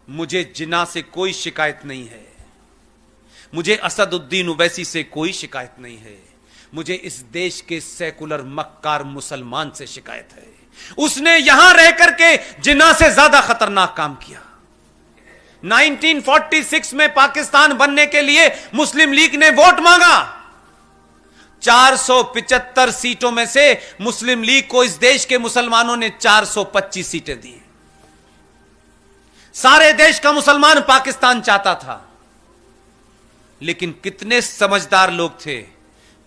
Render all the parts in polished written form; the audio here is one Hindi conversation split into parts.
मुझे जिन्ना से कोई शिकायत नहीं है, मुझे असदुद्दीन ओवैसी से कोई शिकायत नहीं है, मुझे इस देश के सेकुलर मक्कार मुसलमान से शिकायत है। उसने यहां रह करके जिन्ना से ज्यादा खतरनाक काम किया। 1946 में पाकिस्तान बनने के लिए मुस्लिम लीग ने वोट मांगा। 475 सीटों में से मुस्लिम लीग को इस देश के मुसलमानों ने 425 सीटें दी। सारे देश का मुसलमान पाकिस्तान चाहता था, लेकिन कितने समझदार लोग थे,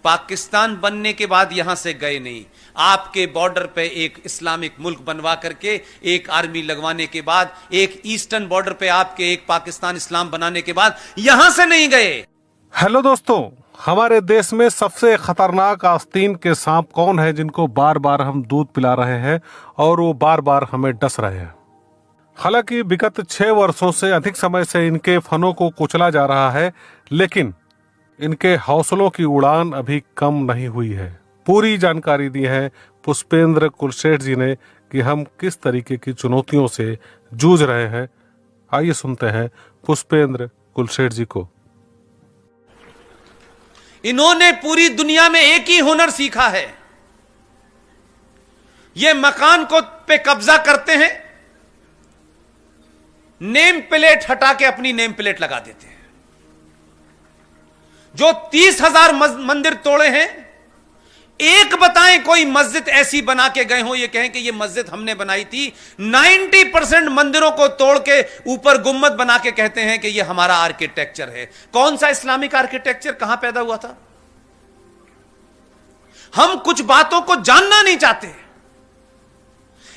पाकिस्तान बनने के बाद यहां से गए नहीं। आपके बॉर्डर पे एक इस्लामिक मुल्क बनवा करके, एक आर्मी लगवाने के बाद, एक ईस्टर्न बॉर्डर पे आपके एक पाकिस्तान इस्लाम बनाने के बाद यहां से नहीं गए। हेलो दोस्तों, हमारे देश में सबसे खतरनाक आस्तीन के सांप कौन है जिनको बार बार हम दूध पिला रहे हैं और वो बार बार हमें डस रहे हैं। हालांकि विगत 6 वर्षों से अधिक समय से इनके फनों को कुचला जा रहा है, लेकिन इनके हौसलों की उड़ान अभी कम नहीं हुई है। पूरी जानकारी दी है पुष्पेंद्र कुलशेठ जी ने कि हम किस तरीके की चुनौतियों से जूझ रहे हैं। आइए सुनते हैं पुष्पेंद्र कुलशेठ जी को। इन्होंने पूरी दुनिया में एक ही हुनर सीखा है, ये मकान को पे कब्जा करते हैं, नेम प्लेट हटा के अपनी नेम प्लेट लगा देते हैं। जो 30,000 मंदिर तोड़े हैं, एक बताएं कोई मस्जिद ऐसी बना के गए हो ये कहें कि ये मस्जिद हमने बनाई थी। 90% मंदिरों को तोड़ के ऊपर गुम्मद बना के कहते हैं कि ये हमारा आर्किटेक्चर है। कौन सा इस्लामिक आर्किटेक्चर कहां पैदा हुआ था? हम कुछ बातों को जानना नहीं चाहते,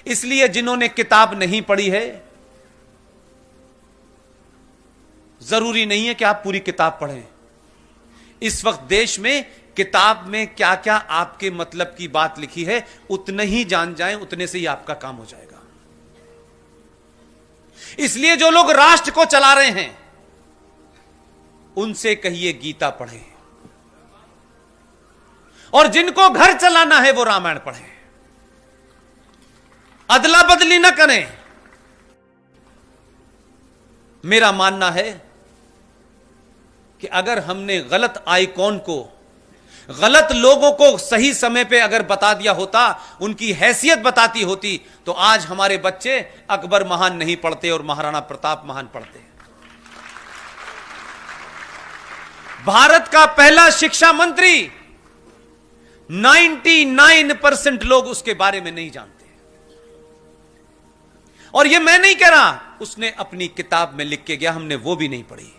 इसलिए जिन्होंने किताब नहीं पढ़ी है, जरूरी नहीं है कि आप पूरी किताब पढ़ें। इस वक्त देश में किताब में क्या क्या आपके मतलब की बात लिखी है, उतने ही जान जाएं, उतने से ही आपका काम हो जाएगा। इसलिए जो लोग राष्ट्र को चला रहे हैं, उनसे कहिए गीता पढ़ें, और जिनको घर चलाना है वो रामायण पढ़ें। अदला बदली ना करें। मेरा मानना है कि अगर हमने गलत आइकॉन को, गलत लोगों को सही समय पे अगर बता दिया होता, उनकी हैसियत बताती होती, तो आज हमारे बच्चे अकबर महान नहीं पढ़ते और महाराणा प्रताप महान पढ़ते। भारत का पहला शिक्षा मंत्री, 99% लोग उसके बारे में नहीं जानते। और यह मैं नहीं कह रहा, उसने अपनी किताब में लिख के गया, हमने वो भी नहीं पढ़ी।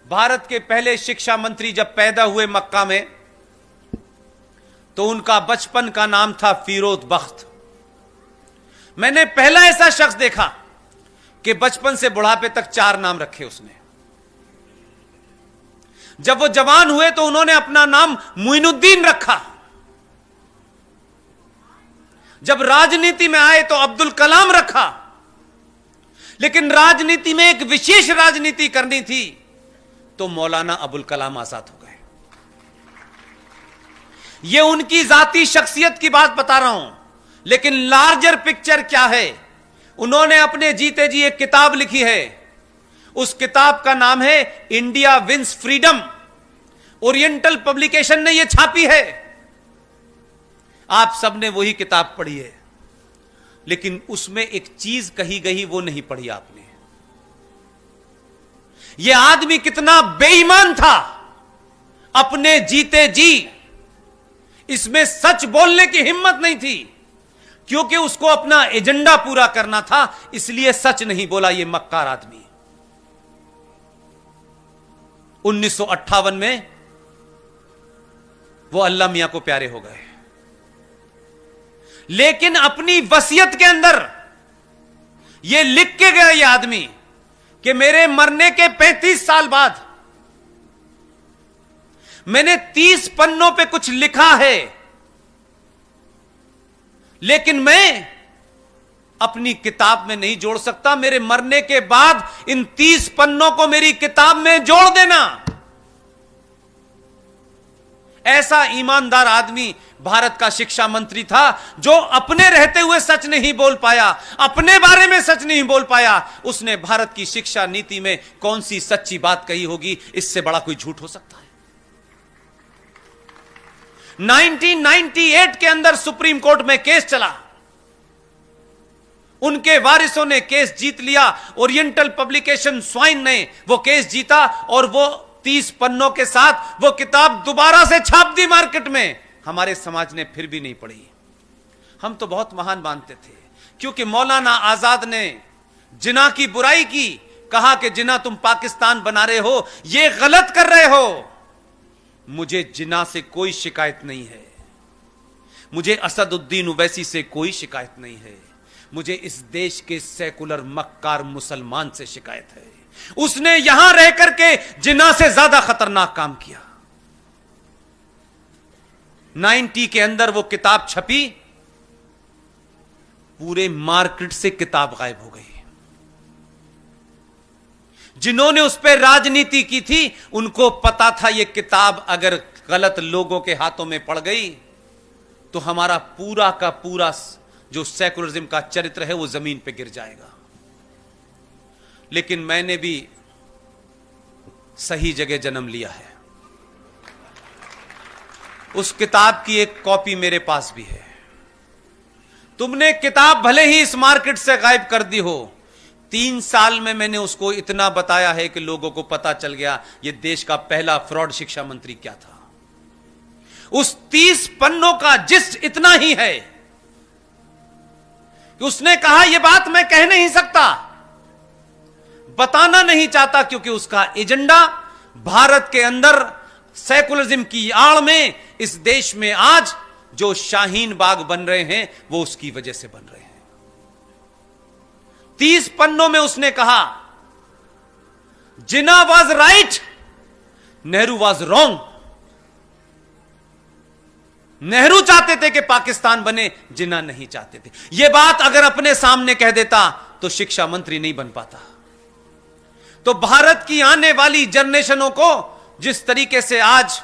भारत के पहले शिक्षा मंत्री जब पैदा हुए मक्का में, तो उनका बचपन का नाम था फिरोज बख्त। मैंने पहला ऐसा शख्स देखा कि बचपन से बुढ़ापे तक 4 नाम रखे उसने। जब वो जवान हुए तो उन्होंने अपना नाम मुइनुद्दीन रखा। जब राजनीति में आए तो अब्दुल कलाम रखा। लेकिन राजनीति में एक विशेष राजनीति करनी थी तो मौलाना अबुल कलाम आजाद हो गए। यह उनकी जाती शख्सियत की बात बता रहा हूं, लेकिन लार्जर पिक्चर क्या है, उन्होंने अपने जीते जी एक किताब लिखी है। उस किताब का नाम है India wins freedom. Oriental publication ने यह छापी है। आप सबने वही किताब पढ़ी है, लेकिन उसमें एक चीज कही गई वो नहीं पढ़ी आपने। यह आदमी कितना बेईमान था, अपने जीते जी इसमें सच बोलने की हिम्मत नहीं थी, क्योंकि उसको अपना एजेंडा पूरा करना था, इसलिए सच नहीं बोला। यह मक्कार आदमी 1958 में वो अल्लाह मियां को प्यारे हो गए, लेकिन अपनी वसीयत के अंदर यह लिख के गया यह आदमी कि मेरे मरने के 35 साल बाद मैंने 30 पन्नों पे कुछ लिखा है, लेकिन मैं अपनी किताब में नहीं जोड़ सकता। मेरे मरने के बाद इन 30 पन्नों को मेरी किताब में जोड़ देना। ऐसा ईमानदार आदमी भारत का शिक्षा मंत्री था जो अपने रहते हुए सच नहीं बोल पाया, अपने बारे में सच नहीं बोल पाया। उसने भारत की शिक्षा नीति में कौन सी सच्ची बात कही होगी? इससे बड़ा कोई झूठ हो सकता है? 1998 के अंदर सुप्रीम कोर्ट में केस चला, उनके वारिसों ने केस जीत लिया। ओरिएंटल पब्लिकेशन स्वाइन ने वो केस जीता और वो 30 पन्नों के साथ वो किताब दोबारा से छाप दी मार्केट में। हमारे समाज ने फिर भी नहीं पढ़ी। हम तो बहुत महान मानते थे, क्योंकि मौलाना आजाद ने जिना की बुराई की, कहा कि जिना तुम पाकिस्तान बना रहे हो, ये गलत कर रहे हो। मुझे जिना से कोई शिकायत नहीं है, मुझे असदुद्दीन ओवैसी से कोई शिकायत नहीं है, मुझे इस देश के सेकुलर मक्कार मुसलमान से शिकायत है। उसने यहां रह करके जिना से ज्यादा खतरनाक काम किया। 90 के अंदर वो किताब छपी, पूरे मार्केट से किताब गायब हो गई। जिन्होंने उस पर राजनीति की थी उनको पता था ये किताब अगर गलत लोगों के हाथों में पड़ गई तो हमारा पूरा का पूरा जो सेकुलरिज्म का चरित्र है वो जमीन पे गिर जाएगा। लेकिन मैंने भी सही जगह जन्म लिया है। उस किताब की एक कॉपी मेरे पास भी है। तुमने किताब भले ही इस मार्केट से गायब कर दी हो, 3 साल में मैंने उसको इतना बताया है कि लोगों को पता चल गया ये देश का पहला फ्रॉड शिक्षा मंत्री क्या था। उस 30 पन्नों का जिस इतना ही है कि उसने कहा यह बात मैं कह नहीं सकता, बताना नहीं चाहता, क्योंकि उसका एजेंडा भारत के अंदर सेकुलरिज्म की आड़ में इस देश में आज जो शाहीन बाग बन रहे हैं वो उसकी वजह से बन रहे हैं। 30 पन्नों में उसने कहा Jinnah was right, Nehru was wrong. Nehru चाहते थे कि पाकिस्तान बने, जिन्ना नहीं चाहते थे। यह बात अगर अपने सामने कह देता तो शिक्षा मंत्री नहीं बन पाता। तो भारत की आने वाली जनरेशनों को जिस तरीके से आज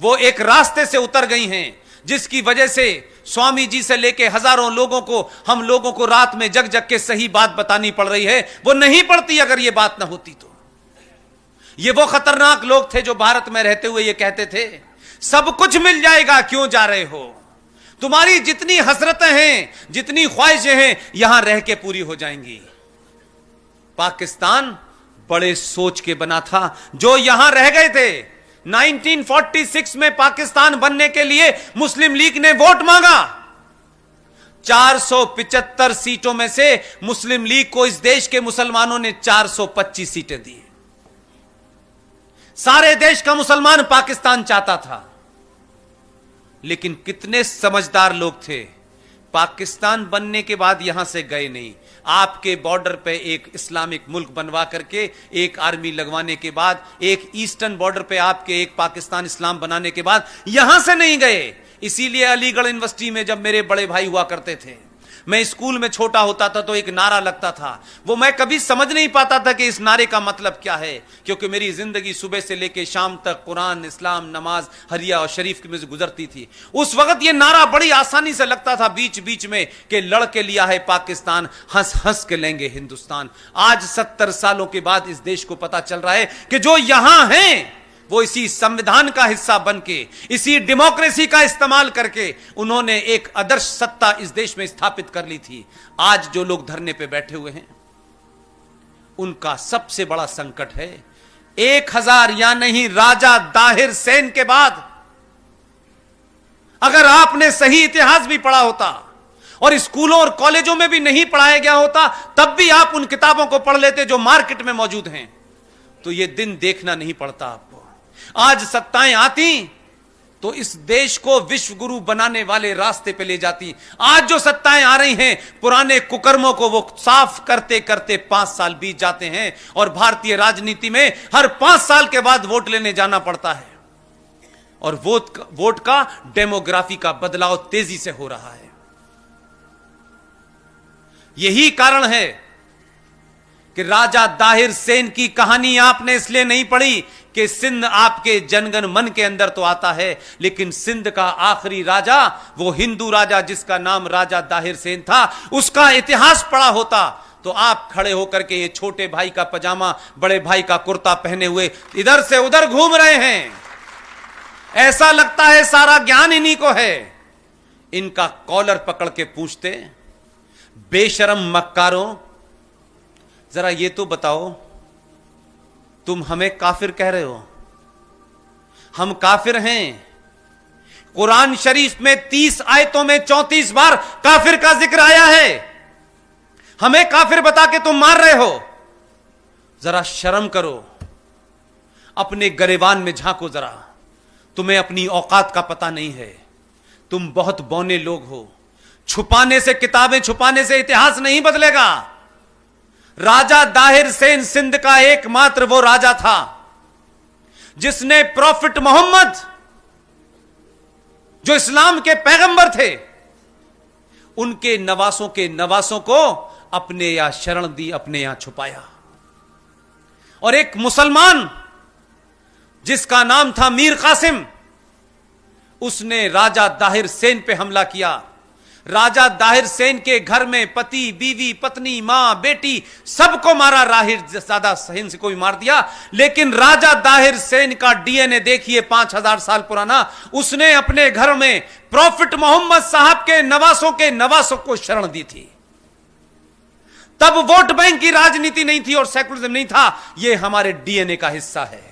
वो एक रास्ते से उतर गई हैं, जिसकी वजह से स्वामी जी से लेके हजारों लोगों को, हम लोगों को रात में जग जग के सही बात बतानी पड़ रही है, वो नहीं पड़ती अगर ये बात ना होती तो। ये वो खतरनाक लोग थे जो भारत में रहते हुए ये कहते थे सब कुछ मिल जाएगा, क्यों जा रहे हो, तुम्हारी जितनी हसरतें हैं, जितनी ख्वाहिशें हैं, यहां रह के पूरी हो जाएंगी। पाकिस्तान बड़े सोच के बना था जो यहां रह गए थे। 1946 में पाकिस्तान बनने के लिए मुस्लिम लीग ने वोट मांगा। 475 सीटों में से मुस्लिम लीग को इस देश के मुसलमानों ने 425 सीटें दी। सारे देश का मुसलमान पाकिस्तान चाहता था, लेकिन कितने समझदार लोग थे, पाकिस्तान बनने के बाद यहां से गए नहीं। आपके बॉर्डर पे एक इस्लामिक मुल्क बनवा करके, एक आर्मी लगवाने के बाद, एक ईस्टर्न बॉर्डर पे आपके एक पाकिस्तान इस्लाम बनाने के बाद यहां से नहीं गए। इसीलिए अलीगढ़ यूनिवर्सिटी में जब मेरे बड़े भाई हुआ करते थे, मैं स्कूल में छोटा होता था तो एक नारा लगता था, वो मैं कभी समझ नहीं पाता था कि इस नारे का मतलब क्या है, क्योंकि मेरी जिंदगी सुबह से लेकर शाम तक कुरान, इस्लाम, नमाज, हरिया और शरीफ में गुजरती थी। उस वक्त ये नारा बड़ी आसानी से लगता था बीच बीच में कि लड़के लिया है पाकिस्तान, हंस हंस के लेंगे हिंदुस्तान। आज 70 सालों के बाद इस देश को पता चल रहा है कि जो यहां हैं वो इसी संविधान का हिस्सा बनके, इसी डेमोक्रेसी का इस्तेमाल करके उन्होंने एक आदर्श सत्ता इस देश में स्थापित कर ली थी। आज जो लोग धरने पे बैठे हुए हैं उनका सबसे बड़ा संकट है 1000 या नहीं राजा दाहिर सेन के बाद अगर आपने सही इतिहास भी पढ़ा होता और स्कूलों और कॉलेजों में भी नहीं पढ़ाया गया होता, तब भी आप उन किताबों को पढ़ लेते जो मार्केट में मौजूद हैं, तो यह दिन देखना नहीं पड़ता आपको। आज सत्ताएं आती तो इस देश को विश्व गुरु बनाने वाले रास्ते पे ले जाती। आज जो सत्ताएं आ रही हैं, पुराने कुकर्मों को वो साफ करते करते 5 साल बीत जाते हैं और भारतीय राजनीति में हर 5 साल के बाद वोट लेने जाना पड़ता है और वोट का डेमोग्राफी का बदलाव तेजी से हो रहा है। यही कारण है कि राजा दाहिर सेन की कहानी आपने इसलिए नहीं पढ़ी कि सिंध आपके जनगण मन के अंदर तो आता है, लेकिन सिंध का आखिरी राजा, वो हिंदू राजा जिसका नाम राजा दाहिर सेन था, उसका इतिहास पढ़ा होता तो आप खड़े होकर के ये छोटे भाई का पजामा, बड़े भाई का कुर्ता पहने हुए इधर से उधर घूम रहे हैं। ऐसा लगता है सारा ज्ञान इन्हीं को है। इनका कॉलर पकड़ के पूछते, बेशरम मक्कारों, जरा ये तो बताओ, तुम हमें काफिर कह रहे हो? हम काफिर हैं? कुरान शरीफ में 30 आयतों में 34 बार काफिर का जिक्र आया है। हमें काफिर बता के तुम मार रहे हो? जरा शर्म करो, अपने गरेबान में झांको जरा। तुम्हें अपनी औकात का पता नहीं है। तुम बहुत बौने लोग हो। छुपाने से, किताबें छुपाने से इतिहास नहीं बदलेगा। राजा दाहिर सेन सिंध का एकमात्र वो राजा था जिसने प्रॉफिट मोहम्मद, जो इस्लाम के पैगंबर थे, उनके नवासों के नवासों को अपने यहां शरण दी, अपने यहां छुपाया। और एक मुसलमान जिसका नाम था मीर कासिम, उसने राजा दाहिर सेन पे हमला किया। राजा दाहिर सेन के घर में पति, बीवी, पत्नी, मां, बेटी सबको मारा। राहिर ज्यादा सेन से कोई मार दिया, लेकिन राजा दाहिर सेन का डीएनए देखिए 5000 साल पुराना। उसने अपने घर में प्रॉफिट मोहम्मद साहब के नवासों को शरण दी थी। तब वोट बैंक की राजनीति नहीं थी और सेकुलरिज्म नहीं था। यह हमारे डीएनए का हिस्सा है।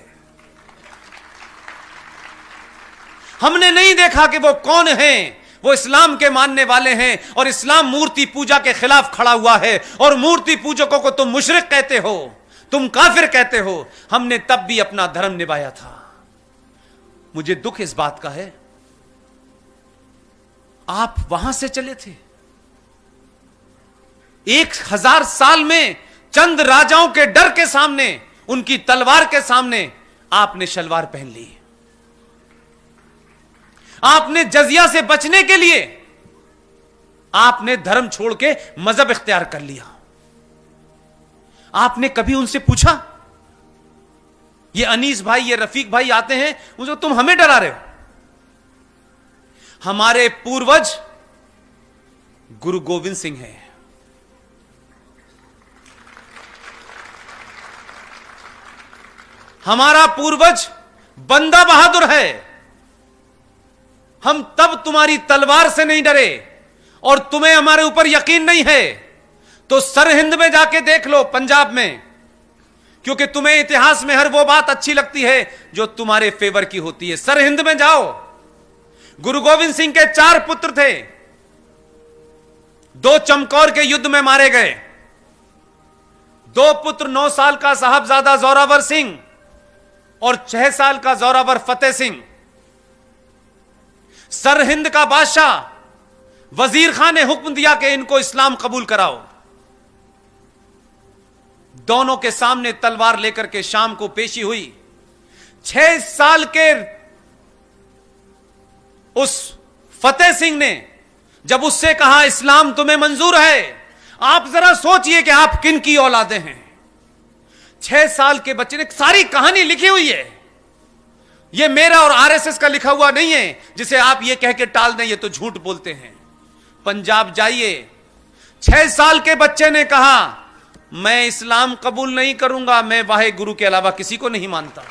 हमने नहीं देखा कि वो कौन हैं। वो इस्लाम के मानने वाले हैं और इस्लाम मूर्ति पूजा के खिलाफ खड़ा हुआ है। और मूर्ति पूजकों को तुम मुशरिक कहते हो, तुम काफिर कहते हो। हमने तब भी अपना धर्म निभाया था। मुझे दुख इस बात का है, आप वहां से चले थे। 1000 साल में चंद राजाओं के डर के सामने, उनकी तलवार के सामने आपने शलवार पहन ली। आपने जजिया से बचने के लिए आपने धर्म छोड़ के मजहब इख्तियार कर लिया। आपने कभी उनसे पूछा? ये अनीस भाई, ये रफीक भाई आते हैं, उनको तुम हमें डरा रहे हो? हमारे पूर्वज गुरु गोविंद सिंह हैं। हमारा पूर्वज बंदा बहादुर है। हम तब तुम्हारी तलवार से नहीं डरे और तुम्हें हमारे ऊपर यकीन नहीं है तो सरहिंद में जाके देख लो, पंजाब में, क्योंकि तुम्हें इतिहास में हर वो बात अच्छी लगती है जो तुम्हारे फेवर की होती है। सरहिंद में जाओ। गुरु गोविंद सिंह के 4 पुत्र थे। 2 चमकौर के युद्ध में मारे गए। 2 पुत्र, 9 साल का साहबजादा जोरावर सिंह और 6 साल का जोरावर फतेह सिंह। सरहिंद का बादशाह वजीर खान ने हुक्म दिया कि इनको इस्लाम कबूल कराओ। दोनों के सामने तलवार लेकर के शाम को पेशी हुई। 6 साल के उस फतेह सिंह ने जब उससे कहा इस्लाम तुम्हें मंजूर है, आप जरा सोचिए कि आप किन की औलादे हैं। 6 साल के बच्चे ने सारी कहानी लिखी हुई है। ये मेरा और आरएसएस का लिखा हुआ नहीं है जिसे आप ये कह के टाल दें ये तो झूठ बोलते हैं। पंजाब जाइए, 6 साल के बच्चे ने कहा मैं इस्लाम कबूल नहीं करूंगा, मैं वाहे गुरु के अलावा किसी को नहीं मानता।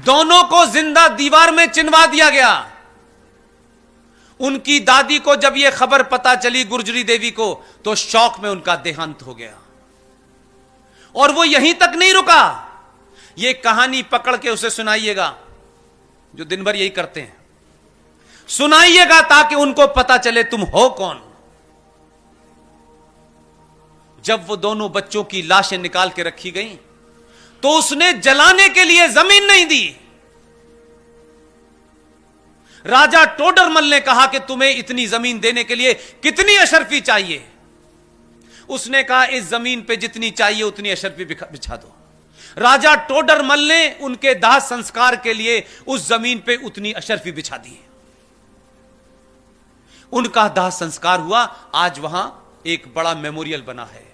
दोनों को जिंदा दीवार में चिनवा दिया गया। उनकी दादी को जब यह खबर पता चली, गुर्जरी देवी को, तो शौक में उनका देहांत हो गया। और वो यहीं तक नहीं रुका, ये कहानी पकड़ के उसे सुनाइएगा, जो दिन भर यही करते हैं, सुनाइएगा ताकि उनको पता चले तुम हो कौन। जब वो दोनों बच्चों की लाशें निकाल के रखी गईं, तो उसने जलाने के लिए जमीन नहीं दी। राजा टोडरमल ने कहा कि तुम्हें इतनी जमीन देने के लिए कितनी अशरफी चाहिए? उसने कहा इस जमीन पे जितनी चाहिए उतनी अशरफी बिछा दो। राजा टोडरमल ने उनके दाह संस्कार के लिए उस जमीन पे उतनी अशरफी बिछा दी। उनका दाह संस्कार हुआ। आज वहां एक बड़ा मेमोरियल बना है।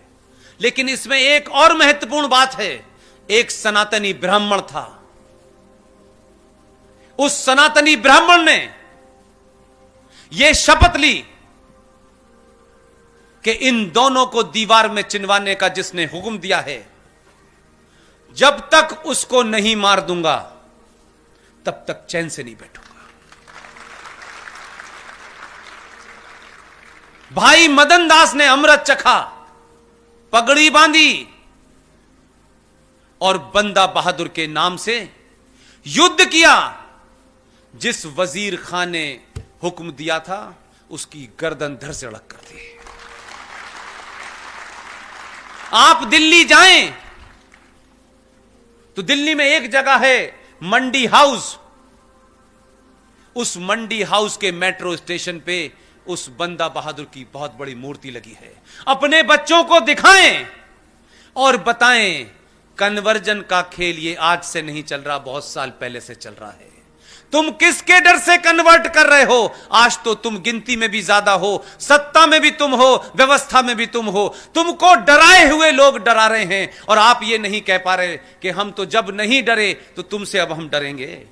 लेकिन इसमें एक और महत्वपूर्ण बात है। एक सनातनी ब्राह्मण था। उस सनातनी ब्राह्मण ने यह शपथ ली कि इन दोनों को दीवार में चिनवाने का जिसने हुक्म दिया है, जब तक उसको नहीं मार दूंगा तब तक चैन से नहीं बैठूंगा। भाई मदन दास ने अमृत चखा, पगड़ी बांधी और बंदा बहादुर के नाम से युद्ध किया। जिस वजीर खान ने हुक्म दिया था उसकी गर्दन धड़ से अलग कर दी। आप दिल्ली जाएं तो दिल्ली में एक जगह है मंडी हाउस। उस मंडी हाउस के मेट्रो स्टेशन पे उस बंदा बहादुर की बहुत बड़ी मूर्ति लगी है। अपने बच्चों को दिखाएं और बताएं कन्वर्जन का खेल ये आज से नहीं चल रहा, बहुत साल पहले से चल रहा है। तुम किसके डर से कन्वर्ट कर रहे हो? आज तो तुम गिनती में भी ज्यादा हो, सत्ता में भी तुम हो, व्यवस्था में भी तुम हो। तुमको डराए हुए लोग डरा रहे हैं और आप ये नहीं कह पा रहे कि हम तो जब नहीं डरे तो तुमसे अब हम डरेंगे।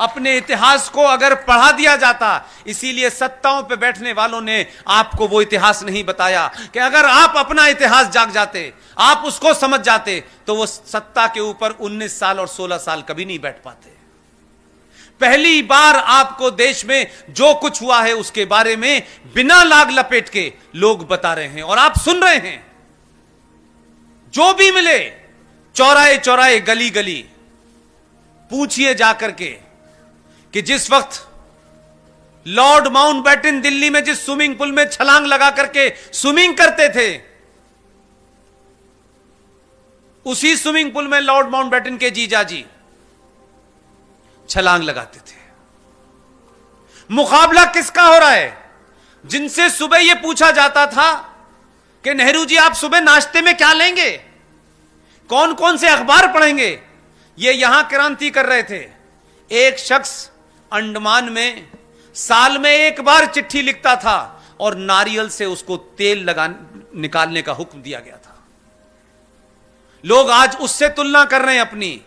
अपने इतिहास को अगर पढ़ा दिया जाता, इसीलिए सत्ताओं पे बैठने वालों ने आपको वो इतिहास नहीं बताया कि अगर आप अपना इतिहास जाग जाते, आप उसको समझ जाते, तो वो सत्ता के ऊपर 19 साल और 16 साल कभी नहीं बैठ पाते। पहली बार आपको देश में जो कुछ हुआ है उसके बारे में बिना लाग लपेट के लोग बता रहे हैं और आप सुन रहे हैं। जो भी मिले, चौराहे चौराहे, गली गली, पूछिए जाकर के कि जिस वक्त लॉर्ड माउंटबेटन दिल्ली में जिस स्विमिंग पूल में छलांग लगा करके स्विमिंग करते थे, उसी स्विमिंग पूल में लॉर्ड माउंटबेटन के जीजाजी छलांग लगाते थे। मुकाबला किसका हो रहा है? जिनसे सुबह यह पूछा जाता था कि नेहरू जी आप सुबह नाश्ते में क्या लेंगे, कौन कौन से अखबार पढ़ेंगे, ये यहां क्रांति कर रहे थे। एक शख्स अंडमान में साल में एक बार चिट्ठी लिखता था और नारियल से उसको तेल निकालने का हुक्म दिया गया था। लोग आज उससे तुलना कर रहे हैं अपनी।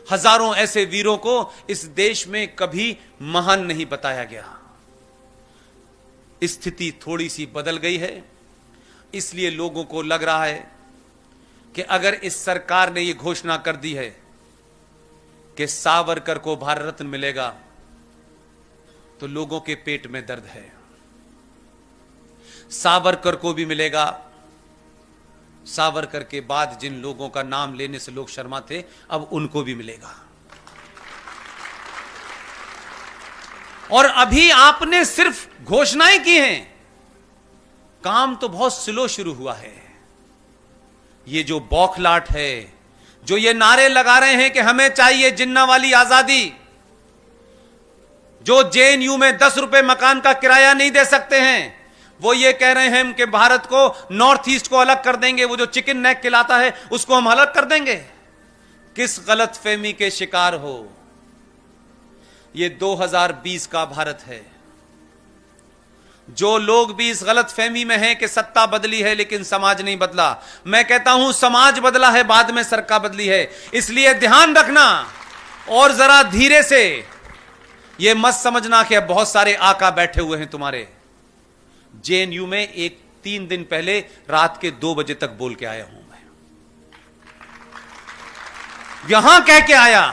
हजारों ऐसे वीरों को इस देश में कभी महान नहीं बताया गया। स्थिति थोड़ी सी बदल गई है, इसलिए लोगों को लग रहा है कि अगर इस सरकार ने यह घोषणा कर दी है कि सावरकर को भारत रत्न मिलेगा, तो लोगों के पेट में दर्द है। सावरकर को भी मिलेगा। सावरकर के बाद जिन लोगों का नाम लेने से लोग शर्माते, अब उनको भी मिलेगा। और अभी आपने सिर्फ घोषणाएं की हैं, काम तो बहुत स्लो शुरू हुआ है। ये जो बौखलाहट है, जो ये नारे लगा रहे हैं कि हमें चाहिए जिन्नावाली आजादी, जो जेएनयू में 10 रुपए मकान का किराया नहीं दे सकते हैं, वो ये कह रहे हैं कि भारत को नॉर्थ ईस्ट को अलग कर देंगे, वो जो चिकन नेक खिलाता है उसको हम अलग कर देंगे। किस गलत फहमी के शिकार हो? ये 2020 का भारत है। जो लोग भी इस गलत फहमी में हैं कि सत्ता बदली है लेकिन समाज नहीं बदला, मैं कहता हूं समाज बदला है, बाद में सरकार बदली है। इसलिए ध्यान रखना और जरा धीरे से, यह मत समझना कि अब बहुत सारे आका बैठे हुए हैं तुम्हारे। जेएनयू में एक 3 दिन पहले रात के 2 बजे तक बोल के आया हूं मैं। यहां कह के आया,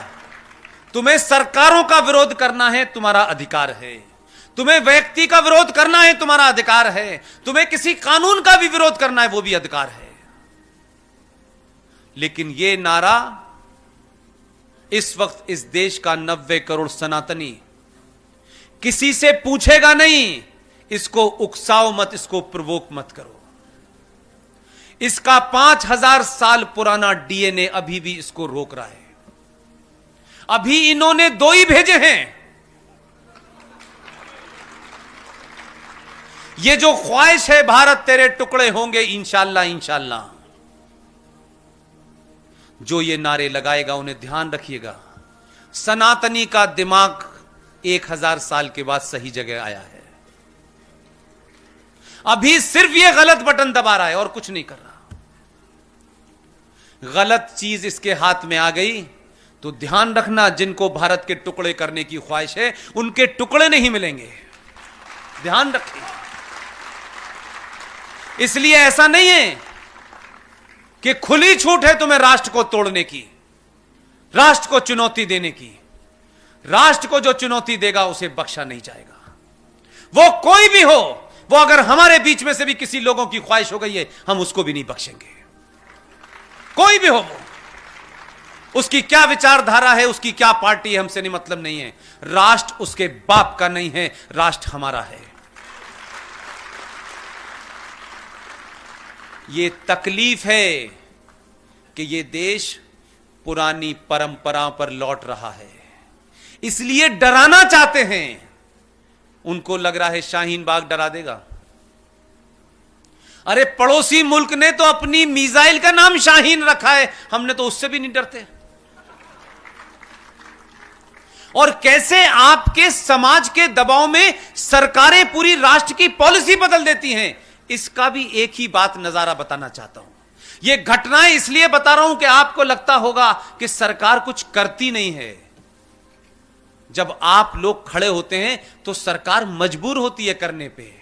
तुम्हें सरकारों का विरोध करना है, तुम्हारा अधिकार है। तुम्हें व्यक्ति का विरोध करना है, तुम्हारा अधिकार है। तुम्हें किसी कानून का भी विरोध करना है, वो भी अधिकार है। लेकिन यह नारा इस वक्त इस देश का 90 करोड़ सनातनी किसी से पूछेगा नहीं। इसको उकसाओ मत, इसको प्रवोक मत करो। इसका 5000 साल पुराना डीएनए अभी भी इसको रोक रहा है। अभी इन्होंने 2 ही भेजे हैं। ये जो ख्वाहिश है भारत तेरे टुकड़े होंगे इंशाअल्लाह इंशाअल्लाह, जो ये नारे लगाएगा उन्हें ध्यान रखिएगा, सनातनी का दिमाग 1000 साल के बाद सही जगह आया है। अभी सिर्फ ये गलत बटन दबा रहा है और कुछ नहीं कर रहा। गलत चीज इसके हाथ में आ गई तो ध्यान रखना, जिनको भारत के टुकड़े करने की ख्वाहिश है उनके टुकड़े नहीं मिलेंगे, ध्यान रखिए। इसलिए ऐसा नहीं है कि खुली छूट है तुम्हें राष्ट्र को तोड़ने की, राष्ट्र को चुनौती देने की। राष्ट्र को जो चुनौती देगा उसे बख्शा नहीं जाएगा, वो कोई भी हो। वो अगर हमारे बीच में से भी किसी लोगों की ख्वाहिश हो गई है, हम उसको भी नहीं बख्शेंगे, कोई भी हो वो। उसकी क्या विचारधारा है, उसकी क्या पार्टी है, हमसे नहीं मतलब नहीं है। राष्ट्र उसके बाप का नहीं है, राष्ट्र हमारा है। ये तकलीफ है कि ये देश पुरानी परंपराओं पर लौट रहा है, इसलिए डराना चाहते हैं। उनको लग रहा है शाहीन बाग डरा देगा। अरे पड़ोसी मुल्क ने तो अपनी मिसाइल का नाम शाहीन रखा है, हमने तो उससे भी नहीं डरते। और कैसे आपके समाज के दबाव में सरकारें पूरी राष्ट्र की पॉलिसी बदल देती हैं, इसका भी एक ही बात नजारा बताना चाहता हूं। यह घटनाएं इसलिए बता रहा हूं कि आपको लगता होगा कि सरकार कुछ करती नहीं है। जब आप लोग खड़े होते हैं तो सरकार मजबूर होती है करने पे,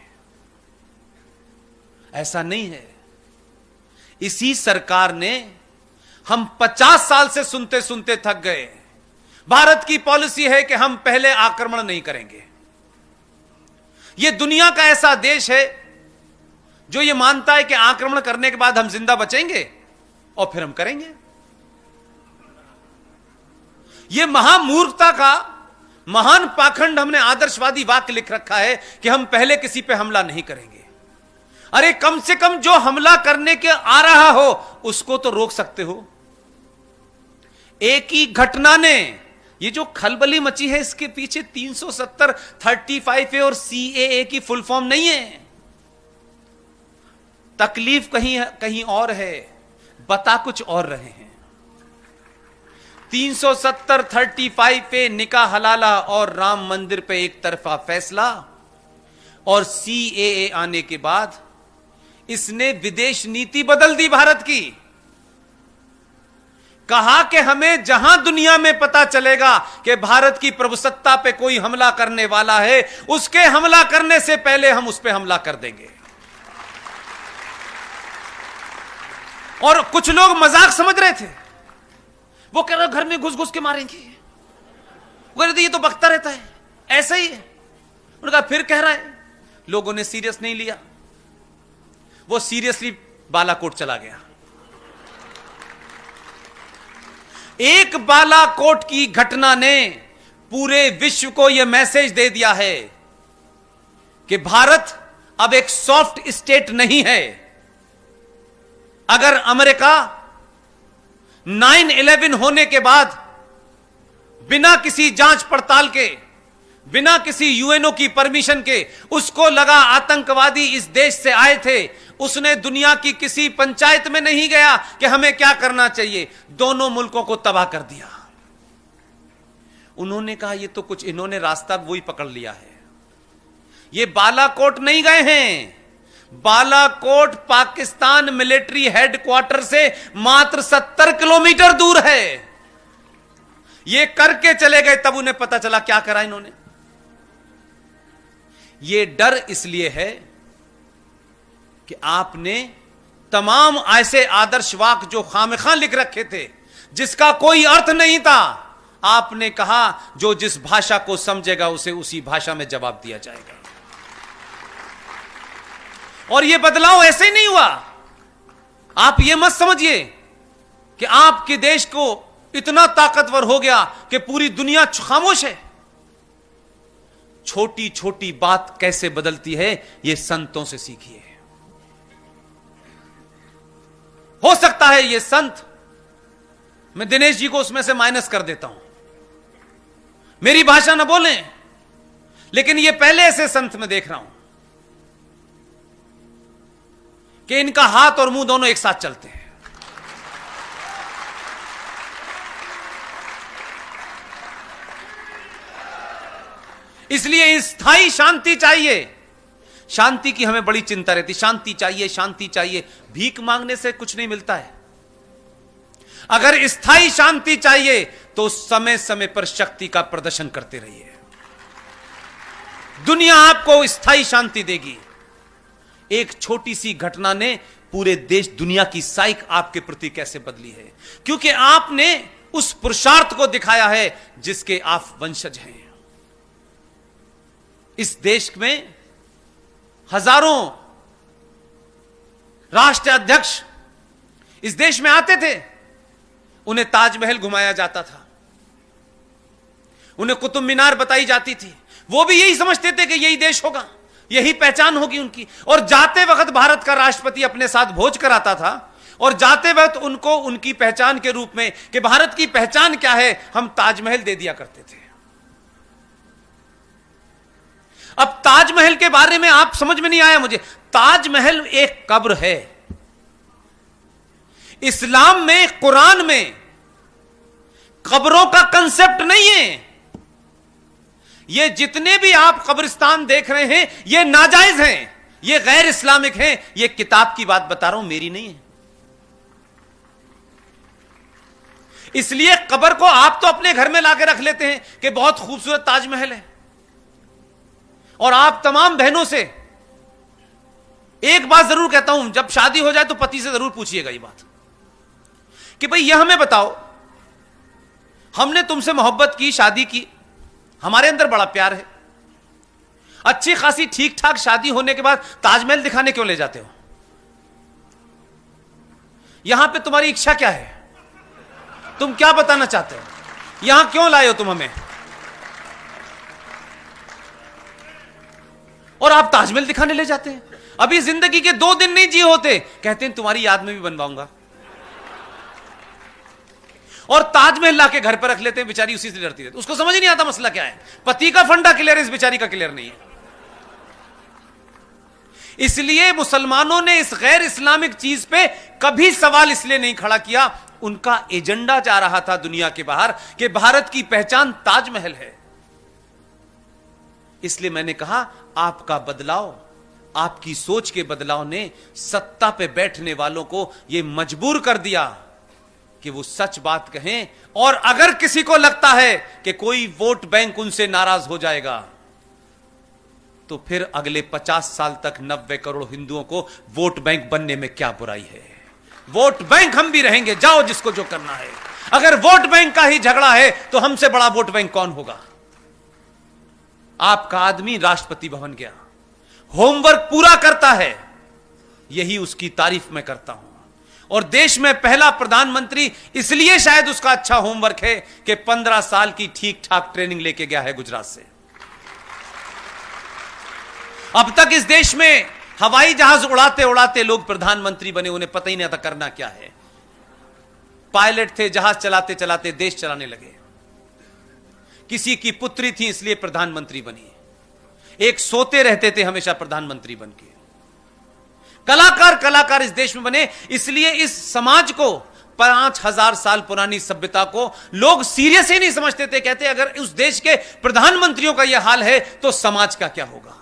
ऐसा नहीं है। इसी सरकार ने, हम 50 साल से सुनते सुनते थक गए, भारत की पॉलिसी है कि हम पहले आक्रमण नहीं करेंगे। यह दुनिया का ऐसा देश है जो यह मानता है कि आक्रमण करने के बाद हम जिंदा बचेंगे और फिर हम करेंगे। यह महामूर्खता का महान पाखंड हमने आदर्शवादी वाक्य लिख रखा है कि हम पहले किसी पे हमला नहीं करेंगे। अरे कम से कम जो हमला करने के आ रहा हो उसको तो रोक सकते हो। एक ही घटना ने, ये जो खलबली मची है, इसके पीछे 370 35 है और CAA की फुल फॉर्म नहीं है। तकलीफ कहीं और है, बता कुछ और रहे हैं। 370 35 पे निकाह हलाला और राम मंदिर पे एक तरफा फैसला, और CAA आने के बाद इसने विदेश नीति बदल दी भारत की। कहा कि हमें जहां दुनिया में पता चलेगा कि भारत की प्रभुसत्ता पे कोई हमला करने वाला है, उसके हमला करने से पहले हम उस पे हमला कर देंगे। और कुछ लोग मजाक समझ रहे थे, वो कह रहे घर में घुस घुस के मारेंगे, वो कह रहे थे ये तो बकता रहता है, ऐसा ही है। उन्होंने कहा फिर कह रहा है। लोगों ने सीरियस नहीं लिया, वो सीरियसली बालाकोट चला गया। एक बालाकोट की घटना ने पूरे विश्व को यह मैसेज दे दिया है कि भारत अब एक सॉफ्ट स्टेट नहीं है। अगर अमेरिका 9/11 होने के बाद बिना किसी जांच पड़ताल के, बिना किसी यूएनओ की परमिशन के उसको लगा आतंकवादी इस देश से आए थे, उसने दुनिया की किसी पंचायत में नहीं गया कि हमें क्या करना चाहिए, दोनों मुल्कों को तबाह कर दिया। उन्होंने कहा ये तो कुछ इन्होंने रास्ता वही पकड़ लिया है। ये बालाकोट नहीं गए हैं, बालाकोट पाकिस्तान मिलिट्री हेडक्वार्टर से मात्र 70 किलोमीटर दूर है। ये करके चले गए, तब उन्हें पता चला क्या करा इन्होंने। ये डर इसलिए है कि आपने तमाम ऐसे आदर्श वाक्य जो खामखा लिख रखे थे, जिसका कोई अर्थ नहीं था, आपने कहा जो जिस भाषा को समझेगा उसे उसी भाषा में जवाब दिया जाएगा। और यह बदलाव ऐसे ही नहीं हुआ। आप यह मत समझिए कि आपके देश को इतना ताकतवर हो गया कि पूरी दुनिया खामोश है। छोटी छोटी बात कैसे बदलती है, यह संतों से सीखिए। हो सकता है ये संत, मैं दिनेश जी को उसमें से माइनस कर देता हूं, मेरी भाषा ना बोलें, लेकिन ये पहले ऐसे संत में देख रहा हूं कि इनका हाथ और मुंह दोनों एक साथ चलते हैं। इसलिए स्थायी शांति चाहिए शांति की हमें बड़ी चिंता रहती, शांति चाहिए, शांति चाहिए। भीख मांगने से कुछ नहीं मिलता है। अगर स्थायी शांति चाहिए तो समय समय पर शक्ति का प्रदर्शन करते रहिए, दुनिया आपको स्थायी शांति देगी। एक छोटी सी घटना ने पूरे देश दुनिया की साइक आपके प्रति कैसे बदली है, क्योंकि आपने उस पुरुषार्थ को दिखाया है जिसके आप वंशज हैं। इस देश में हजारों राष्ट्रीय अध्यक्ष इस देश में आते थे, उन्हें ताजमहल घुमाया जाता था, उन्हें कुतुब मीनार बताई जाती थी। वो भी यही समझते थे कि यही देश होगा, यही पहचान होगी उनकी। और जाते वक्त भारत का राष्ट्रपति अपने साथ भोज कराता था, और जाते वक्त उनको उनकी पहचान के रूप में कि भारत की पहचान क्या है, हम ताजमहल दे दिया करते थे। अब ताजमहल के बारे में आप समझ में नहीं आया मुझे। ताजमहल एक कब्र है। इस्लाम में, कुरान में कब्रों का कंसेप्ट नहीं है। ये जितने भी आप कब्रिस्तान देख रहे हैं ये नाजायज हैं, ये गैर इस्लामिक हैं। ये किताब की बात बता रहा हूं, मेरी नहीं है। इसलिए कब्र को आप तो अपने घर में लाके रख लेते हैं कि बहुत खूबसूरत ताजमहल है। और आप तमाम बहनों से एक बात जरूर कहता हूं, जब शादी हो जाए तो पति से जरूर पूछिएगा ये बात कि भाई यह हमें बताओ, हमने तुमसे मोहब्बत की, शादी की, हमारे अंदर बड़ा प्यार है, अच्छी खासी ठीक ठाक शादी होने के बाद ताजमहल दिखाने क्यों ले जाते हो? यहां पे तुम्हारी इच्छा क्या है? तुम क्या बताना चाहते हो? यहां क्यों लाए हो तुम हमें? और आप ताजमहल दिखाने ले जाते हैं। अभी जिंदगी के 2 दिन नहीं जिए होते, कहते हैं तुम्हारी याद में भी बनवाऊंगा। और ताजमहल लाके घर पर रख लेते हैं, बेचारी उसी से डरती रहती। उसको समझ नहीं आता मसला क्या है। पति का फंडा क्लियर है, इस बेचारी का क्लियर नहीं है। इसलिए मुसलमानों ने इस गैर इस्लामिक चीज पे कभी सवाल इसलिए नहीं खड़ा किया, उनका एजेंडा जा रहा था दुनिया के बाहर कि भारत की पहचान ताजमहल है। इसलिए मैंने कहा आपका बदलाव, आपकी सोच के बदलाव ने सत्ता पे बैठने वालों को यह मजबूर कर दिया कि वो सच बात कहें। और अगर किसी को लगता है कि कोई वोट बैंक उनसे नाराज हो जाएगा, तो फिर अगले 50 साल तक 90 करोड़ हिंदुओं को वोट बैंक बनने में क्या बुराई है? वोट बैंक हम भी रहेंगे, जाओ जिसको जो करना है। अगर वोट बैंक का ही झगड़ा है तो हमसे बड़ा वोट बैंक कौन होगा? आपका आदमी राष्ट्रपति भवन गया, होमवर्क पूरा करता है, यही उसकी तारीफ मैं करता हूं। और देश में पहला प्रधानमंत्री इसलिए शायद उसका अच्छा होमवर्क है कि 15 साल की ठीक ठाक ट्रेनिंग लेके गया है गुजरात से। अब तक इस देश में हवाई जहाज उड़ाते उड़ाते लोग प्रधानमंत्री बने, उन्हें पता ही नहीं था करना क्या है। पायलट थे, जहाज चलाते चलाते देश चलाने लगे। किसी की पुत्री थी इसलिए प्रधानमंत्री बनी। एक सोते रहते थे हमेशा प्रधानमंत्री बनके। कलाकार इस देश में बने, इसलिए इस समाज को, 5000 साल पुरानी सभ्यता को लोग सीरियस ही नहीं समझते थे। कहते अगर उस देश के प्रधानमंत्रियों का यह हाल है तो समाज का क्या होगा?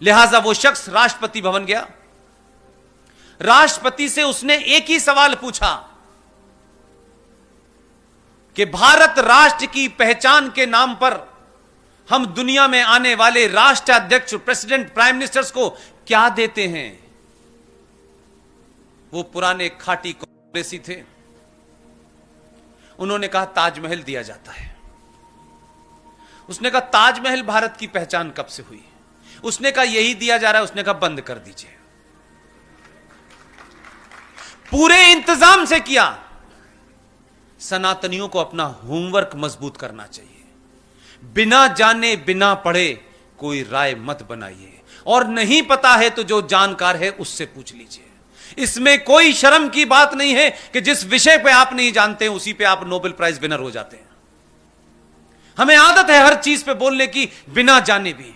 लिहाजा वो शख्स राष्ट्रपति भवन गया। राष्ट्रपति से उसने एक ही सवाल पूछा कि भारत राष्ट्र की पहचान के नाम पर हम दुनिया में आने वाले राष्ट्राध्यक्ष, प्रेसिडेंट, प्राइम मिनिस्टर्स को क्या देते हैं? वो पुराने खाटी कांग्रेसी थे, उन्होंने कहा ताजमहल दिया जाता है। उसने कहा ताजमहल भारत की पहचान कब से हुई? उसने कहा यही दिया जा रहा है। उसने कहा बंद कर दीजिए। पूरे इंतजाम से किया। सनातनियों को अपना होमवर्क मजबूत करना चाहिए। बिना जाने बिना पढ़े कोई राय मत बनाइए, और नहीं पता है तो जो जानकार है उससे पूछ लीजिए। इसमें कोई शर्म की बात नहीं है कि जिस विषय पे आप नहीं जानते हैं उसी पे आप नोबेल प्राइज विनर हो जाते हैं। हमें आदत है हर चीज पे बोलने की बिना जाने भी।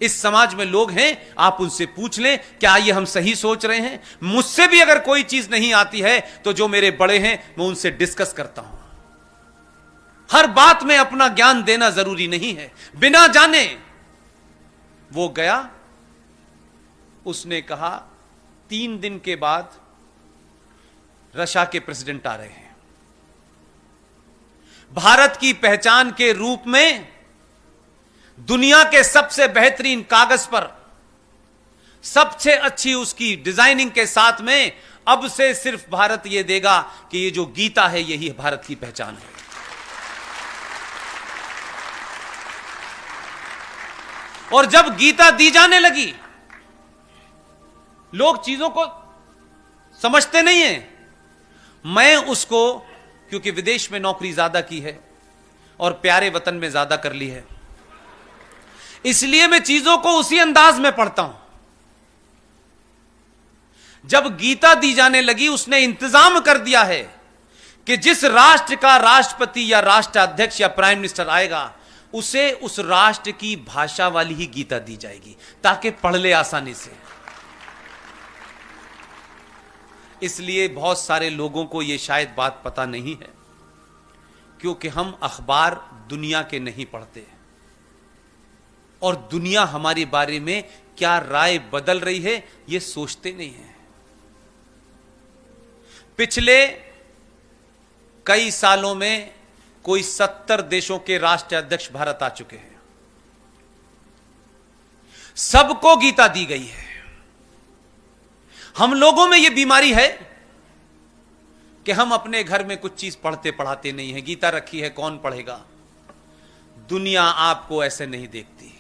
इस समाज में लोग हैं, आप उनसे पूछ लें क्या ये हम सही सोच रहे हैं। मुझसे भी अगर कोई चीज नहीं आती है तो जो मेरे बड़े हैं मैं उनसे डिस्कस करता हूं। हर बात में अपना ज्ञान देना जरूरी नहीं है। बिना जाने वो गया, उसने कहा 3 दिन के बाद रशिया के प्रेसिडेंट आ रहे हैं। भारत की पहचान के रूप में दुनिया के सबसे बेहतरीन कागज पर सबसे अच्छी उसकी डिजाइनिंग के साथ में अब से सिर्फ भारत यह देगा कि ये जो गीता है यही भारत की पहचान है। और जब गीता दी जाने लगी, लोग चीजों को समझते नहीं हैं। मैं उसको, क्योंकि विदेश में नौकरी ज्यादा की है और प्यारे वतन में ज्यादा कर ली है, इसलिए मैं चीजों को उसी अंदाज में पढ़ता हूं। जब गीता दी जाने लगी, उसने इंतजाम कर दिया है कि जिस राष्ट्र का राष्ट्रपति या राष्ट्राध्यक्ष या प्राइम मिनिस्टर आएगा, उसे उस राष्ट्र की भाषा वाली ही गीता दी जाएगी ताकि पढ़ ले आसानी से। इसलिए बहुत सारे लोगों को यह शायद बात पता नहीं है, क्योंकि हम अखबार दुनिया के नहीं पढ़ते और दुनिया हमारे बारे में क्या राय बदल रही है यह सोचते नहीं है। पिछले कई सालों में कोई 70 देशों के राष्ट्राध्यक्ष भारत आ चुके हैं। सबको गीता दी गई है। हम लोगों में यह बीमारी है कि हम अपने घर में कुछ चीज पढ़ते पढ़ाते नहीं है। गीता रखी है, कौन पढ़ेगा? दुनिया आपको ऐसे नहीं देखती।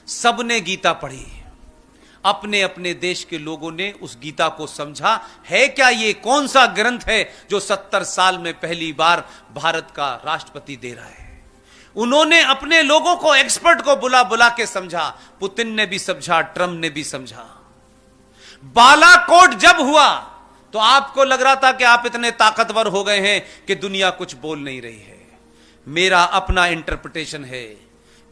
सबने गीता पढ़ी, अपने अपने देश के लोगों ने उस गीता को समझा। है क्या ये कौन सा ग्रंथ है जो 70 साल में पहली बार भारत का राष्ट्रपति दे रहा है? उन्होंने अपने लोगों को, एक्सपर्ट को बुला बुला के समझा। पुतिन ने भी समझा, ट्रंप ने भी समझा। बालाकोट जब हुआ तो आपको लग रहा था कि आप इतने ताकतवर हो गए हैं कि दुनिया कुछ बोल नहीं रही है। मेरा अपना इंटरप्रिटेशन है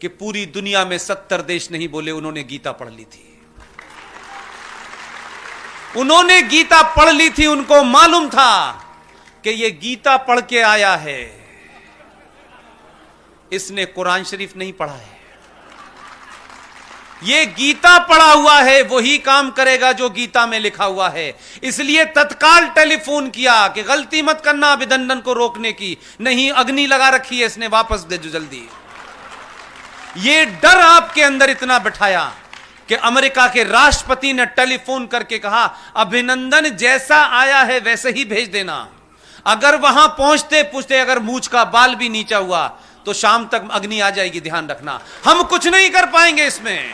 कि पूरी दुनिया में 70 देश नहीं बोले, उन्होंने गीता पढ़ ली थी। उन्होंने गीता पढ़ ली थी, उनको मालूम था कि यह गीता पढ़ के आया है, इसने कुरान शरीफ नहीं पढ़ा है। यह गीता पढ़ा हुआ है, वही काम करेगा जो गीता में लिखा हुआ है। इसलिए तत्काल टेलीफोन किया कि गलती मत करना अभिनंदन को रोकने की, नहीं अग्नि लगा रखी है इसने, वापस दे जो जल्दी। यह डर आपके अंदर इतना बिठाया कि अमेरिका के राष्ट्रपति ने टेलीफोन करके कहा, अभिनंदन जैसा आया है वैसे ही भेज देना। अगर वहां पहुंचते पूछते अगर मूंछ का बाल भी नीचा हुआ तो शाम तक अग्नि आ जाएगी, ध्यान रखना। हम कुछ नहीं कर पाएंगे इसमें,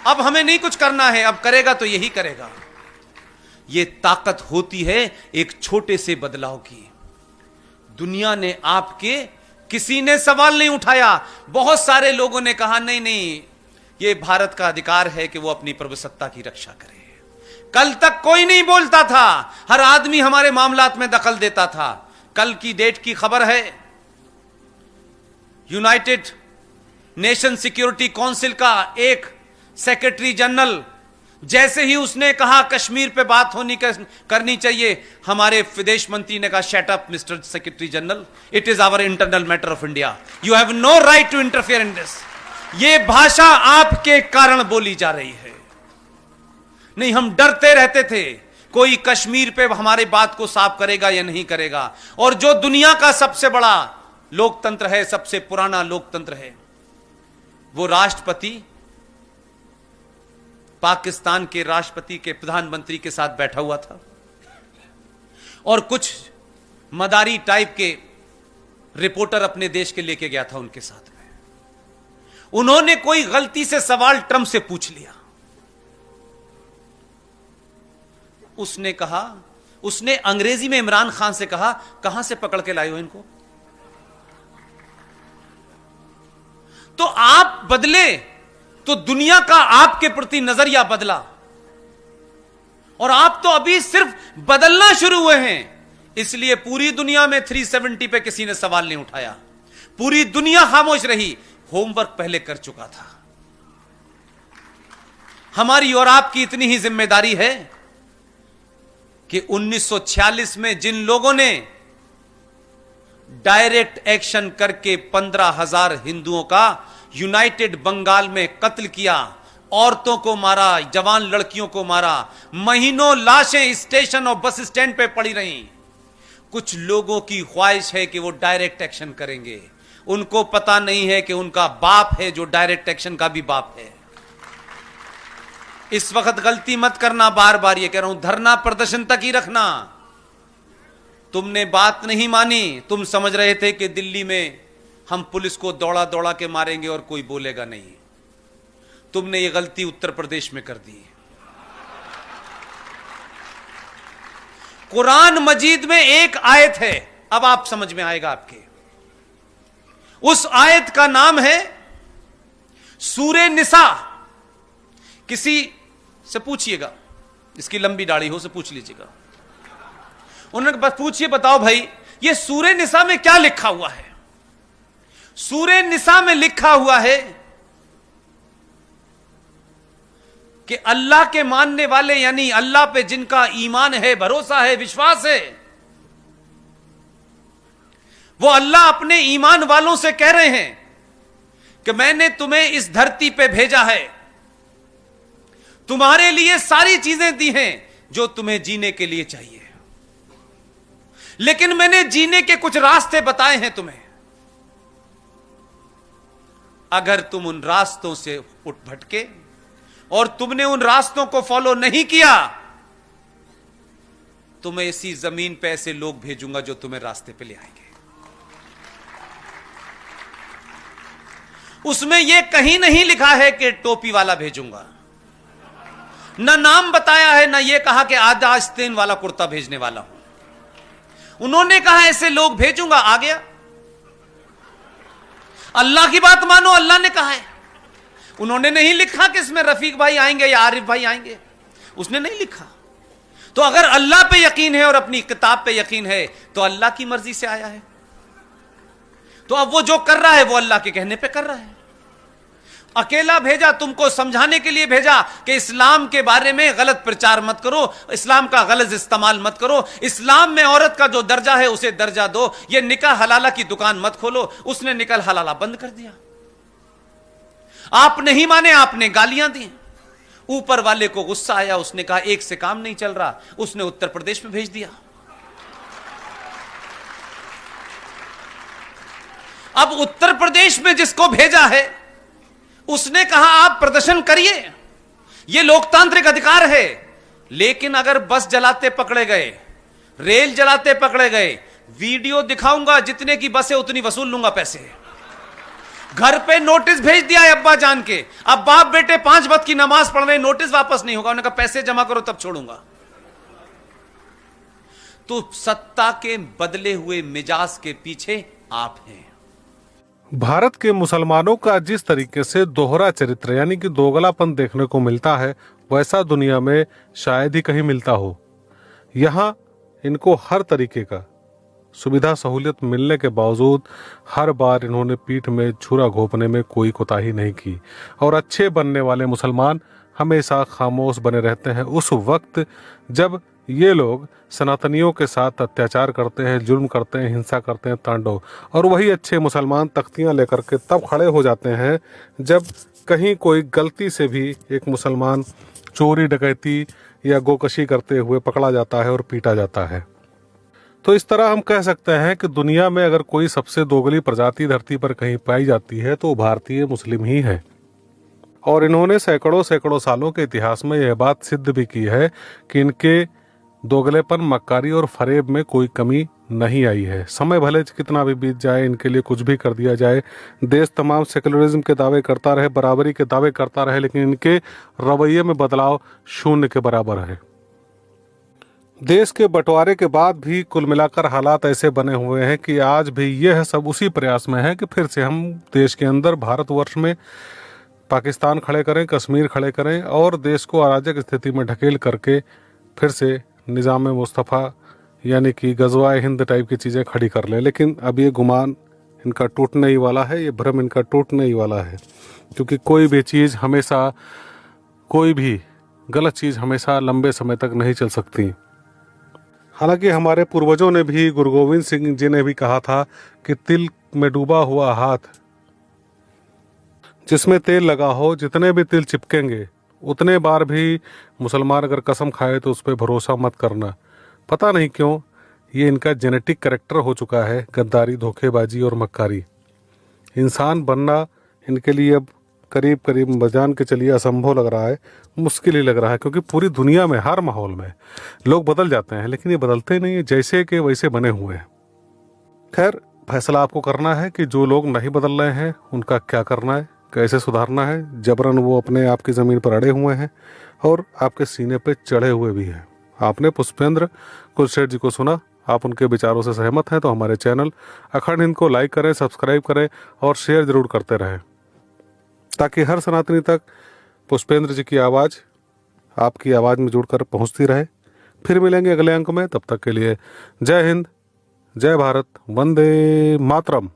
अब हमें नहीं कुछ करना है, अब करेगा तो यही करेगा। यह ताकत होती है एक छोटे से बदलाव की। दुनिया ने आपके किसी ने सवाल नहीं उठाया। बहुत सारे लोगों ने कहा नहीं नहीं, यह भारत का अधिकार है कि वो अपनी प्रभुसत्ता की रक्षा करे। कल तक कोई नहीं बोलता था, हर आदमी हमारे मामलात में दखल देता था। कल की डेट की खबर है, यूनाइटेड नेशन सिक्योरिटी काउंसिल का एक सेक्रेटरी जनरल, जैसे ही उसने कहा कश्मीर पे बात करनी चाहिए, हमारे विदेश मंत्री ने कहा shut up mister secretary general, it is our internal matter of India, you have no right to interfere in this. ये भाषा आपके कारण बोली जा रही है। नहीं, हम डरते रहते थे कोई कश्मीर पे हमारी बात को साफ करेगा या नहीं करेगा। और जो दुनिया का सबसे बड़ा लोकतंत्र है, सबसे पुराना लोकतंत्र है, वो राष्ट्रपति पाकिस्तान के राष्ट्रपति के प्रधानमंत्री के साथ बैठा हुआ था और कुछ मदारी टाइप के रिपोर्टर अपने देश के लेके गया था उनके साथ में। उन्होंने कोई गलती से सवाल ट्रंप से पूछ लिया। उसने कहा, उसने अंग्रेजी में इमरान खान से कहा, कहां से पकड़ के लाए हो इनको? तो आप बदले तो दुनिया का आपके प्रति नजरिया बदला, और आप तो अभी सिर्फ बदलना शुरू हुए हैं। इसलिए पूरी दुनिया में 370 पे किसी ने सवाल नहीं उठाया, पूरी दुनिया खामोश रही। होमवर्क पहले कर चुका था। हमारी और आपकी इतनी ही जिम्मेदारी है कि 1946 में जिन लोगों ने डायरेक्ट एक्शन करके 15,000 हिंदुओं का यूनाइटेड बंगाल में कत्ल किया, औरतों को मारा, जवान लड़कियों को मारा, महीनों लाशें स्टेशन और बस स्टैंड पे पड़ी रहीं। कुछ लोगों की ख्वाहिश है कि वो डायरेक्ट एक्शन करेंगे, उनको पता नहीं है कि उनका बाप है जो डायरेक्ट एक्शन का भी बाप है। इस वक्त गलती मत करना, बार बार ये कह रहा हूं, धरना प्रदर्शन तक ही रखना। तुमने बात नहीं मानी, तुम समझ रहे थे कि दिल्ली में हम पुलिस को दौड़ा दौड़ा के मारेंगे और कोई बोलेगा नहीं। तुमने ये गलती उत्तर प्रदेश में कर दी। कुरान मजीद में एक आयत है, अब आप समझ में आएगा आपके। उस आयत का नाम है सूरे निसा। किसी से पूछिएगा, इसकी लंबी दाढ़ी हो से पूछ लीजिएगा, उन्होंने बस पूछिए, बताओ भाई ये सूरे निसा में क्या लिखा हुआ है। सूरे निसा में लिखा हुआ है कि अल्लाह के मानने वाले, यानी अल्लाह पे जिनका ईमान है, भरोसा है, विश्वास है, वो अल्लाह अपने ईमान वालों से कह रहे हैं कि मैंने तुम्हें इस धरती पे भेजा है, तुम्हारे लिए सारी चीजें दी हैं जो तुम्हें जीने के लिए चाहिए, लेकिन मैंने जीने के कुछ रास्ते बताए हैं तुम्हें। अगर तुम उन रास्तों से उठ भटके और तुमने उन रास्तों को फॉलो नहीं किया तो मैं इसी जमीन पे ऐसे लोग भेजूंगा जो तुम्हें रास्ते पे ले आएंगे। उसमें यह कहीं नहीं लिखा है कि टोपी वाला भेजूंगा, ना नाम बताया है, ना यह कहा कि आधा आस्तीन वाला कुर्ता भेजने वाला हूं। उन्होंने कहा ऐसे लोग भेजूंगा, आ गया। अल्लाह की बात मानो, अल्लाह ने कहा है। उन्होंने नहीं लिखा कि इसमें रफीक भाई आएंगे या आरिफ भाई आएंगे, उसने नहीं लिखा। तो अगर अल्लाह पे यकीन है और अपनी किताब पे यकीन है तो अल्लाह की मर्जी से आया है। तो अब वो जो कर रहा है वो अल्लाह के कहने पे कर रहा है। अकेला भेजा, तुमको समझाने के लिए भेजा कि इस्लाम के बारे में गलत प्रचार मत करो, इस्लाम का गलत इस्तेमाल मत करो, इस्लाम में औरत का जो दर्जा है उसे दर्जा दो, ये निकाह हलाला की दुकान मत खोलो। उसने निकाह हलाला बंद कर दिया। आप नहीं माने, आपने गालियां दी। ऊपर वाले को गुस्सा आया, उसने कहा एक से काम नहीं चल रहा, उसने उत्तर प्रदेश में भेज दिया। अब उत्तर प्रदेश में जिसको भेजा है उसने कहा आप प्रदर्शन करिए, यह लोकतांत्रिक अधिकार है, लेकिन अगर बस जलाते पकड़े गए, रेल जलाते पकड़े गए, वीडियो दिखाऊंगा, जितने की बस है उतनी वसूल लूंगा पैसे। घर पे नोटिस भेज दिया है अब्बा जान के, अब बाप बेटे 5 वक्त की नमाज पढ़ रहे, नोटिस वापस नहीं होगा। उन्होंने कहा पैसे जमा करो तब छोड़ूंगा। तो सत्ता के बदले हुए मिजाज के पीछे आप हैं। भारत के मुसलमानों का जिस तरीके से दोहरा चरित्र यानी कि दोगलापन देखने को मिलता है, वैसा दुनिया में शायद ही कहीं मिलता हो। यहाँ इनको हर तरीके का सुविधा सहूलियत मिलने के बावजूद हर बार इन्होंने पीठ में छुरा घोंपने में कोई कोताही नहीं की, और अच्छे बनने वाले मुसलमान हमेशा खामोश बने रहते हैं उस वक्त जब ये लोग सनातनियों के साथ अत्याचार करते हैं, जुल्म करते हैं, हिंसा करते हैं, तांडव। और वही अच्छे मुसलमान तख्तियां लेकर के तब खड़े हो जाते हैं जब कहीं कोई गलती से भी एक मुसलमान चोरी डकैती या गोकशी करते हुए पकड़ा जाता है और पीटा जाता है। तो इस तरह हम कह सकते हैं कि दुनिया में अगर कोई सबसे दोगली प्रजाति धरती पर कहीं पाई जाती है तो भारतीय मुस्लिम ही है। और इन्होंने सैकड़ों सैकड़ों सालों के इतिहास में यह बात सिद्ध भी की है कि इनके दोगलेपन, मक्कारी और फरेब में कोई कमी नहीं आई है। समय भले कितना भी बीत जाए, इनके लिए कुछ भी कर दिया जाए, देश तमाम सेकुलरिज्म के दावे करता रहे, बराबरी के दावे करता रहे, लेकिन इनके रवैये में बदलाव शून्य के बराबर है। देश के बंटवारे के बाद भी कुल मिलाकर हालात ऐसे बने हुए हैं कि आज भी यह सब उसी प्रयास में है कि फिर से हम देश के अंदर भारतवर्ष में पाकिस्तान खड़े करें, कश्मीर खड़े करें और देश को अराजक स्थिति में ढकेल करके फिर से निज़ाम मुस्तफ़ा यानी कि गज़वाए हिंद टाइप की चीज़ें खड़ी कर लें। लेकिन अब ये गुमान इनका टूटने ही वाला है, ये भ्रम इनका टूटने ही वाला है, क्योंकि कोई भी चीज़ हमेशा, कोई भी गलत चीज़ हमेशा लंबे समय तक नहीं चल सकती। हालांकि हमारे पूर्वजों ने भी, गुरु गोविंद सिंह जी ने भी कहा था कि तिल में डूबा हुआ हाथ जिसमें तेल लगा हो, जितने भी तिल चिपकेंगे उतने बार भी मुसलमान अगर कसम खाए तो उस पर भरोसा मत करना। पता नहीं क्यों ये इनका जेनेटिक कैरेक्टर हो चुका है, गद्दारी, धोखेबाजी और मक्कारी। इंसान बनना इनके लिए अब करीब करीब जान के चलिए असंभव लग रहा है, मुश्किल ही लग रहा है, क्योंकि पूरी दुनिया में हर माहौल में लोग बदल जाते हैं, लेकिन ये बदलते नहीं, जैसे के वैसे बने हुए हैं। खैर, फैसला आपको करना है कि जो लोग नहीं बदल रहे हैं उनका क्या करना है, कैसे सुधारना है। जबरन वो अपने आप की ज़मीन पर अड़े हुए हैं और आपके सीने पे चढ़े हुए भी हैं। आपने पुष्पेंद्र कुलशेठ जी को सुना, आप उनके विचारों से सहमत हैं तो हमारे चैनल अखंड हिंद को लाइक करें, सब्सक्राइब करें और शेयर जरूर करते रहें, ताकि हर सनातनी तक पुष्पेंद्र जी की आवाज़ आपकी आवाज़ में जुड़कर पहुंचती रहे। फिर मिलेंगे अगले अंक में, तब तक के लिए जय हिंद, जय भारत, वंदे मातरम।